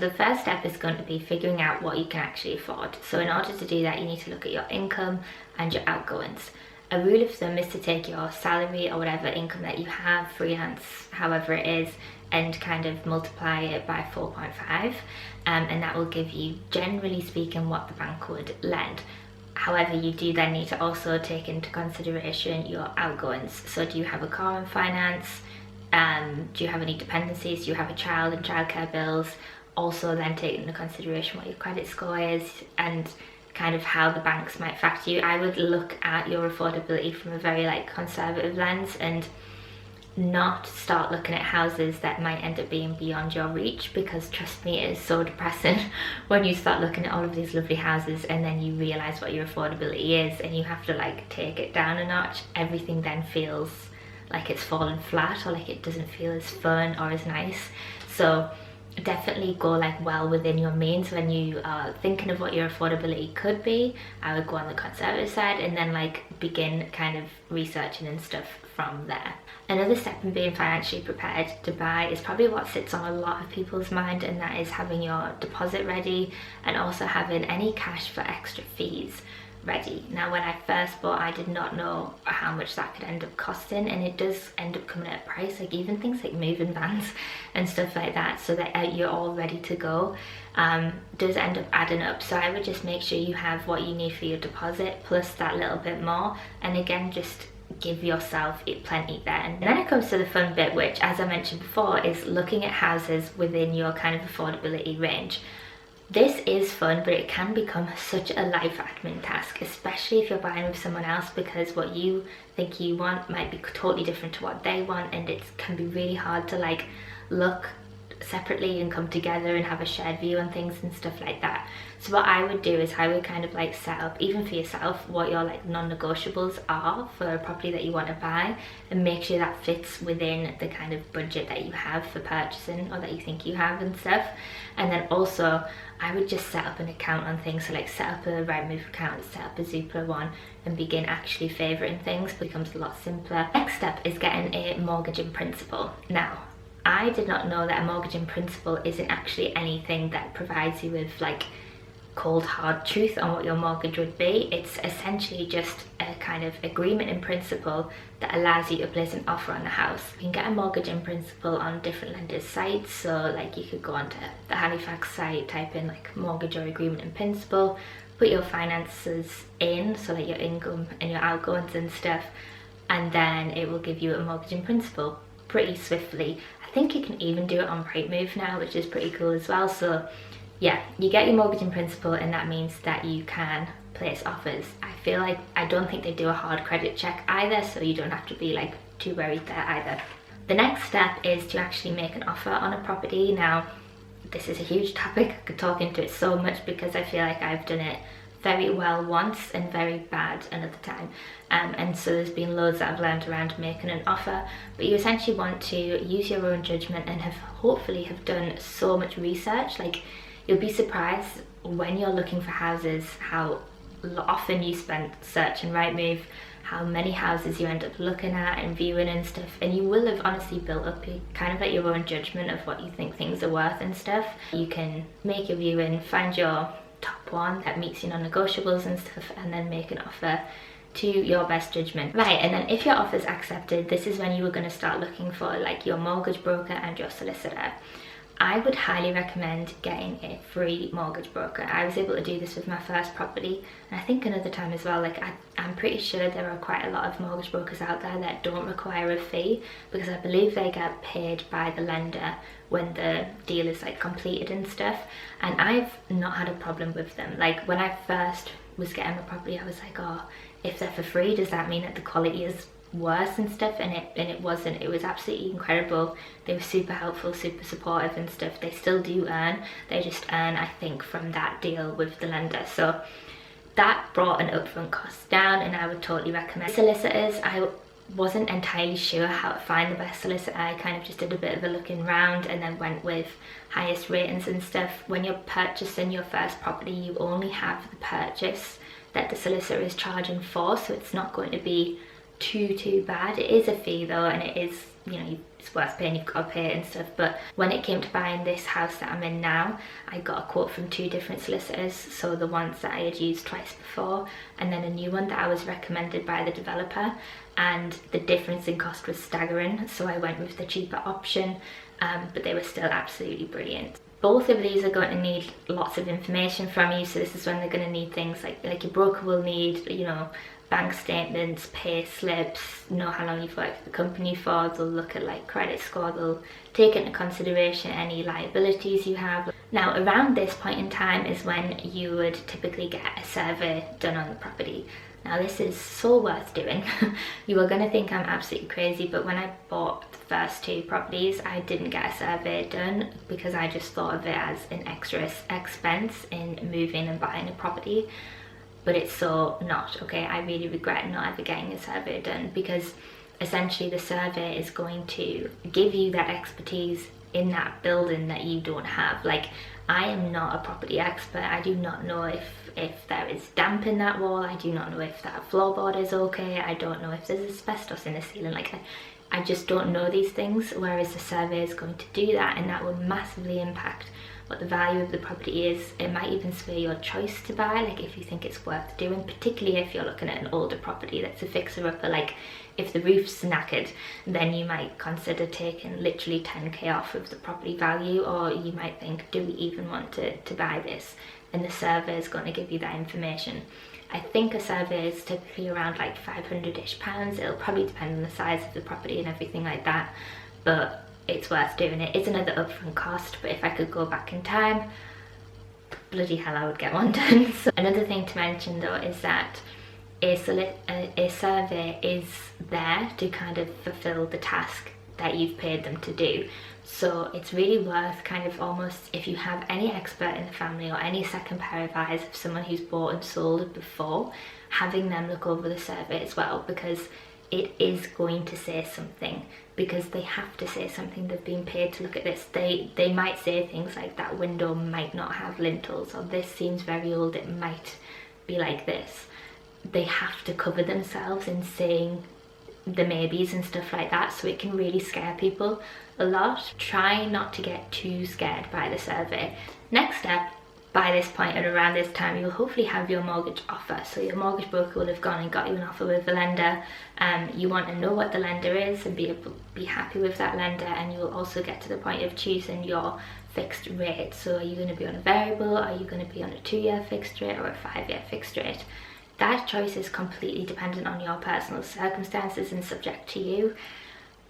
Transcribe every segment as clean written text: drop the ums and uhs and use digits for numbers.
so the first step is going to be figuring out what you can actually afford. So in order to do that, you need to look at your income and your outgoings. A rule of thumb is to take your salary or whatever income that you have, freelance, however it is, and kind of multiply it by 4.5, and that will give you, generally speaking, what the bank would lend. However, you do then need to also take into consideration your outgoings. So do you have a car on finance? Do you have any dependencies? Do you have a child and childcare bills? Also then take into consideration what your credit score is and kind of how the banks might factor you. I would look at your affordability from a very conservative lens and not start looking at houses that might end up being beyond your reach, because trust me, it is so depressing when you start looking at all of these lovely houses and then you realize what your affordability is and you have to take it down a notch. Everything then feels like it's fallen flat, or it doesn't feel as fun or as nice. So definitely go well within your means when you are thinking of what your affordability could be. I would go on the conservative side and then begin kind of researching and stuff from there. Another step in being financially prepared to buy is probably what sits on a lot of people's mind, and that is having your deposit ready and also having any cash for extra fees ready. Now, when I first bought, I did not know how much that could end up costing, and it does end up coming at a price, even things like moving vans and stuff like that, so that you're all ready to go, does end up adding up. So I would just make sure you have what you need for your deposit plus that little bit more, and again, just give yourself plenty there. And then it comes to the fun bit, which, as I mentioned before, is looking at houses within your kind of affordability range. This is fun, but it can become such a life admin task, especially if you're buying with someone else, because what you think you want might be totally different to what they want, and it can be really hard to look separately and come together and have a shared view on things and stuff like that. So what I would do is I would kind of set up, even for yourself, what your non-negotiables are for a property that you want to buy, and make sure that fits within the kind of budget that you have for purchasing, or that you think you have and stuff. And then also I would just set up an account on things, so set up a Rightmove account, set up a Zoopla one, and begin actually favouring things. It becomes a lot simpler. Next step is getting a mortgage in principle. Now, I did not know that a mortgage in principle isn't actually anything that provides you with cold hard truth on what your mortgage would be. It's essentially just a kind of agreement in principle that allows you to place an offer on the house. You can get a mortgage in principle on different lenders' sites, so you could go onto the Halifax site, type in mortgage or agreement in principle, put your finances in, so your income and your outgoings and stuff, and then it will give you a mortgage in principle pretty swiftly. I think you can even do it on Rightmove now, which is pretty cool as well. So yeah, you get your mortgage in principle, and that means that you can place offers. I don't think they do a hard credit check either, so you don't have to be too worried there either. The next step is to actually make an offer on a property. Now, this is a huge topic. I could talk into it so much, because I feel like I've done it very well once and very bad another time, and so there's been loads that I've learned around making an offer. But you essentially want to use your own judgment and hopefully have done so much research. You'll be surprised when you're looking for houses how often you spend searching Rightmove, how many houses you end up looking at and viewing and stuff, and you will have honestly built up kind of your own judgment of what you think things are worth and stuff. You can make your viewing, find your top one that meets your non-negotiables and stuff, and then make an offer to your best judgment. Right, and then if your offer is accepted, this is when you are going to start looking for your mortgage broker and your solicitor. I would highly recommend getting a free mortgage broker. I was able to do this with my first property, and I think another time as well. I'm pretty sure there are quite a lot of mortgage brokers out there that don't require a fee, because I believe they get paid by the lender when the deal is completed and stuff, and I've not had a problem with them. When I first was getting my property, I was oh, if they're for free, does that mean that the quality is worse and stuff? And it wasn't. It was absolutely incredible. They were super helpful, super supportive and stuff. They still do earn, they just earn, I think, from that deal with the lender. So that brought an upfront cost down, and I would totally recommend. Solicitors, I wasn't entirely sure how to find the best solicitor. I kind of just did a bit of a looking round and then went with highest ratings and stuff. When you're purchasing your first property, you only have the purchase that the solicitor is charging for, so it's not going to be too bad. It is a fee though, and it is you know, it's worth paying, you've got to pay it and stuff. But when it came to buying this house that I'm in now, I got a quote from 2 different solicitors, so the ones that I had used twice before, and then a new one that I was recommended by the developer, and the difference in cost was staggering, so I went with the cheaper option, but they were still absolutely brilliant. Both of these are going to need lots of information from you, so this is when they're going to need things like your broker will need, you know, bank statements, pay slips, know how long you've worked at the company for. They'll look at like credit score, they'll take into consideration any liabilities you have. Now around this point in time is when you would typically get a survey done on the property. Now this is so worth doing. You are going to think I'm absolutely crazy, but when I bought the first 2 properties, I didn't get a survey done because I just thought of it as an extra expense in moving and buying a property. But it's so not, okay? I really regret not ever getting a survey done, because essentially the survey is going to give you that expertise in that building that you don't have. Like, I am not a property expert. I do not know if there is damp in that wall. I do not know if that floorboard is okay. I don't know if there's asbestos in the ceiling. Like, I just don't know these things, whereas the survey is going to do that, and that will massively impact what the value of the property is. It might even sway your choice to buy, like if you think it's worth doing, particularly if you're looking at an older property that's a fixer-upper. Like if the roof's knackered, then you might consider taking literally 10k off of the property value, or you might think, do we even want to buy this? And the survey is going to give you that information. I think a survey is typically around like £500-ish. It'll probably depend on the size of the property and everything like that, but it's worth doing it. It's another upfront cost, but if I could go back in time, bloody hell, I would get one done. So another thing to mention though is that a survey is there to kind of fulfill the task that you've paid them to do. So it's really worth kind of almost, if you have any expert in the family or any second pair of eyes of someone who's bought and sold before, having them look over the survey as well, because it is going to say something, because they have to say something. They've been paid to look at this. They might say things like, that window might not have lintels, or this seems very old, it might be like this. They have to cover themselves in saying the maybes and stuff like that, so it can really scare people a lot. Try not to get too scared by the survey. Next step, by this point and around this time, you'll hopefully have your mortgage offer. So your mortgage broker will have gone and got you an offer with the lender. You want to know what the lender is and be happy with that lender, and you'll also get to the point of choosing your fixed rate. So are you going to be on a variable, are you going to be on a 2-year fixed rate or a 5-year fixed rate? That choice is completely dependent on your personal circumstances and subject to you.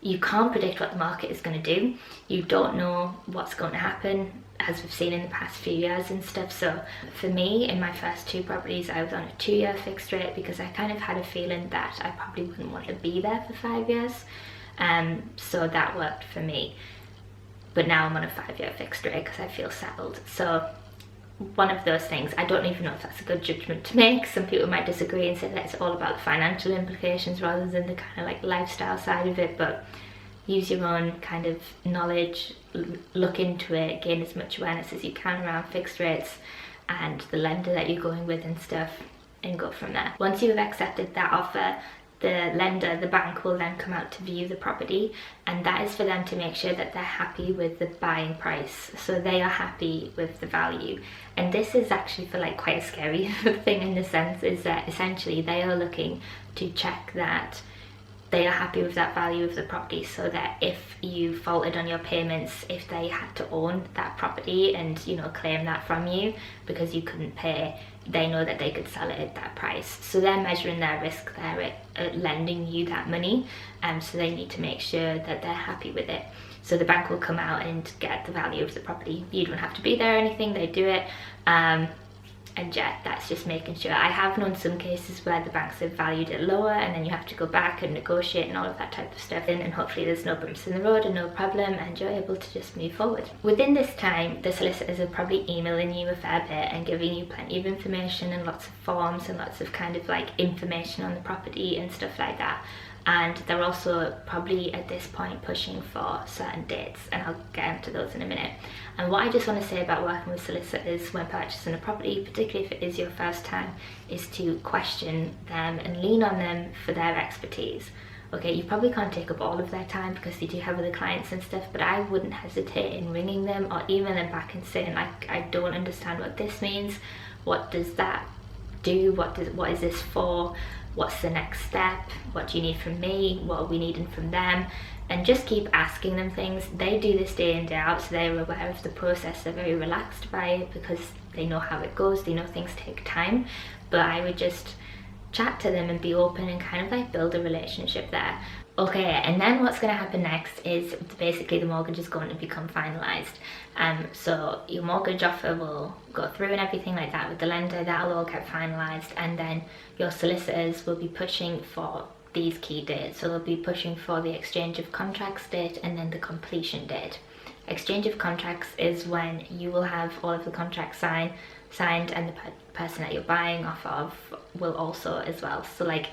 You can't predict what the market is going to do. You don't know what's going to happen, as we've seen in the past few years and stuff. So for me, in my first 2 properties, I was on a 2-year fixed rate because I kind of had a feeling that I probably wouldn't want to be there for 5 years. So that worked for me. But now I'm on a 5-year fixed rate because I feel settled. So one of those things, I don't even know if that's a good judgment to make. Some people might disagree and say that it's all about the financial implications rather than the kind of like lifestyle side of it, but use your own kind of knowledge, look into it, gain as much awareness as you can around fixed rates and the lender that you're going with and stuff, and go from there. Once you have accepted that offer, the lender, the bank, will then come out to view the property, and that is for them to make sure that they're happy with the buying price, so they are happy with the value. And this is actually for like quite a scary thing in the sense, is that essentially they are looking to check that they are happy with that value of the property, so that if you faulted on your payments, if they had to own that property and, you know, claim that from you because you couldn't pay, they know that they could sell it at that price. So they're measuring their risk there at lending you that money, so they need to make sure that they're happy with it. So the bank will come out and get the value of the property. You don't have to be there or anything, they do it. And yeah, that's just making sure. I have known some cases where the banks have valued it lower, and then you have to go back and negotiate and all of that type of stuff, and hopefully there's no bumps in the road and no problem, and you're able to just move forward. Within this time, the solicitors are probably emailing you a fair bit and giving you plenty of information and lots of forms and lots of kind of like information on the property and stuff like that. And they're also probably at this point pushing for certain dates, and I'll get into those in a minute. And what I just want to say about working with solicitors when purchasing a property, particularly if it is your first time, is to question them and lean on them for their expertise. Okay, you probably can't take up all of their time because they do have other clients and stuff, but I wouldn't hesitate in ringing them or emailing back and saying like, I don't understand what this means. What does that do? What is this for? What's the next step? What do you need from me? What are we needing from them? And just keep asking them things. They do this day in, day out, so they're aware of the process. They're very relaxed by it because they know how it goes. They know things take time. But I would just chat to them and be open and kind of like build a relationship there. Okay, and then what's going to happen next is basically the mortgage is going to become finalised. So your mortgage offer will go through and everything like that with the lender. That'll all get finalised, and then your solicitors will be pushing for these key dates. So they'll be pushing for the exchange of contracts date and then the completion date. Exchange of contracts is when you will have all of the contracts signed and the person that you're buying off of will also as well. So like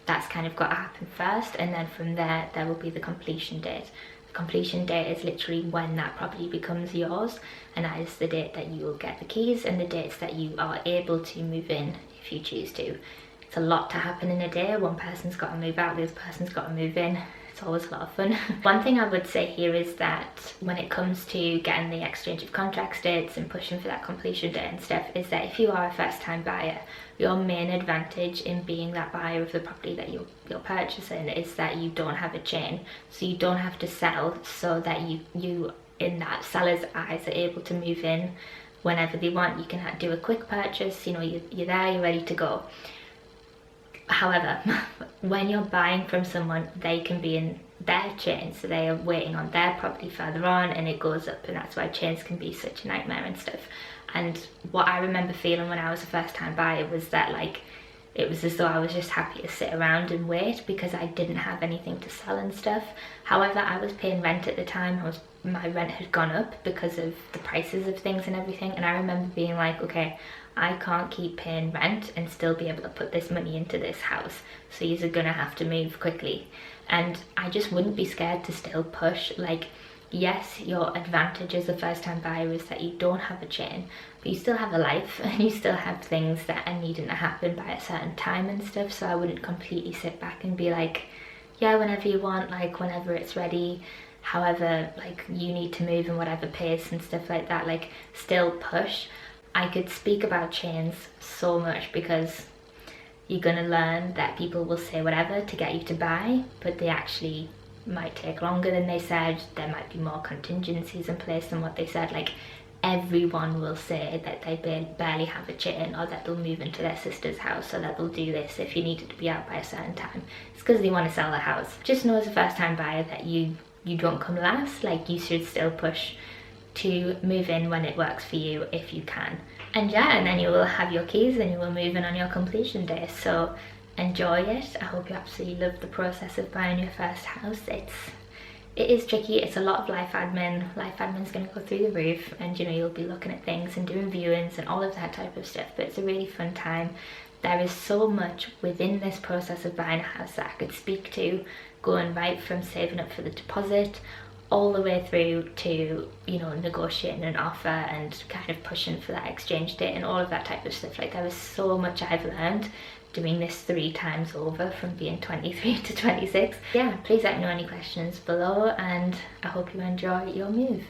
that's kind of got to happen first, and then from there will be the completion date. The completion date is literally when that property becomes yours, and that is the date that you will get the keys and the dates that you are able to move in if you choose to. It's a lot to happen in a day. One person's got to move out, the other person's got to move in. It's always a lot of fun. One thing I would say here is that when it comes to getting the exchange of contracts dates and pushing for that completion date and stuff, is that if you are a first time buyer, your main advantage in being that buyer of the property that you're purchasing is that you don't have a chain. So you don't have to sell, so that you in that seller's eyes are able to move in whenever they want. You can do a quick purchase, you know, you're there, you're ready to go. However, when you're buying from someone, they can be in their chain, so they are waiting on their property further on, and it goes up, and that's why chains can be such a nightmare and stuff. And what I remember feeling when I was a first time buyer was that like it was as though I was just happy to sit around and wait because I didn't have anything to sell and stuff. However, I was paying rent at the time. My rent had gone up because of the prices of things and everything, and I remember being like, okay, I can't keep paying rent and still be able to put this money into this house, so you're gonna have to move quickly. And I just wouldn't be scared to still push. Like, yes, your advantage as a first time buyer is that you don't have a chain, but you still have a life and you still have things that are needing to happen by a certain time and stuff. So I wouldn't completely sit back and be like, yeah, whenever you want, like whenever it's ready, however like you need to move in whatever pace and stuff like that. Like, still push. I could speak about chains so much because you're going to learn that people will say whatever to get you to buy, but they actually might take longer than they said. There might be more contingencies in place than what they said. Like, everyone will say that they barely have a chain, or that they'll move into their sister's house, or that they'll do this if you needed to be out by a certain time. It's because they want to sell the house. Just know as a first time buyer that you don't come last. Like, you should still push to move in when it works for you if you can. And yeah, and then you will have your keys and you will move in on your completion day. So enjoy it. I hope you absolutely love the process of buying your first house. It is tricky. It's a lot of life admin. Life admin's going to go through the roof, and you know, you'll be looking at things and doing viewings and all of that type of stuff, but it's a really fun time. There is so much within this process of buying a house that I could speak to, going right from saving up for the deposit all the way through to, you know, negotiating an offer and kind of pushing for that exchange date and all of that type of stuff. Like, there is so much I've learned doing this 3 times over from being 23 to 26. Yeah, please let me know any questions below, and I hope you enjoy your move.